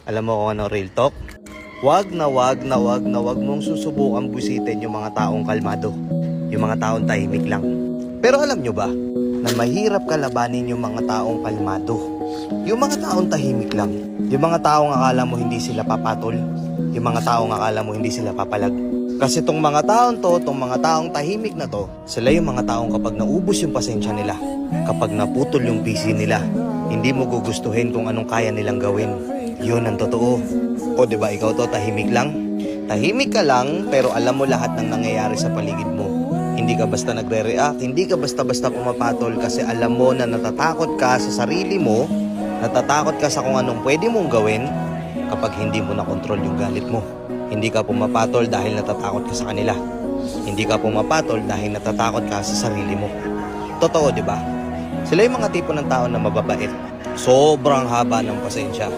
Alam mo kung ano real talk? Wag na wag mong susubukang busitin yung mga taong kalmado. Yung mga taong tahimik lang. Pero alam nyo ba na mahirap kalabanin yung mga taong kalmado? Yung mga taong tahimik lang. Yung mga taong akala mo hindi sila papatol. Yung mga taong akala mo hindi sila papalag. Kasi tong mga taong to, tong mga taong tahimik na to, sila yung mga taong kapag naubos yung pasensya nila, kapag naputol yung busy nila, hindi mo gugustuhin kung anong kaya nilang gawin. Yun ang totoo. O diba ikaw to, tahimik lang? Tahimik ka lang, pero alam mo lahat ng nangyayari sa paligid mo. Hindi ka basta nagre-react, hindi ka basta-basta pumapatol kasi alam mo na natatakot ka sa sarili mo, natatakot ka sa kung anong pwede mong gawin kapag hindi mo nakontrol yung galit mo. Hindi ka pumapatol dahil natatakot ka sa kanila. Hindi ka pumapatol dahil natatakot ka sa sarili mo. Totoo, di ba? Sila yung mga tipo ng tao na mababait. Sobrang haba ng pasensya.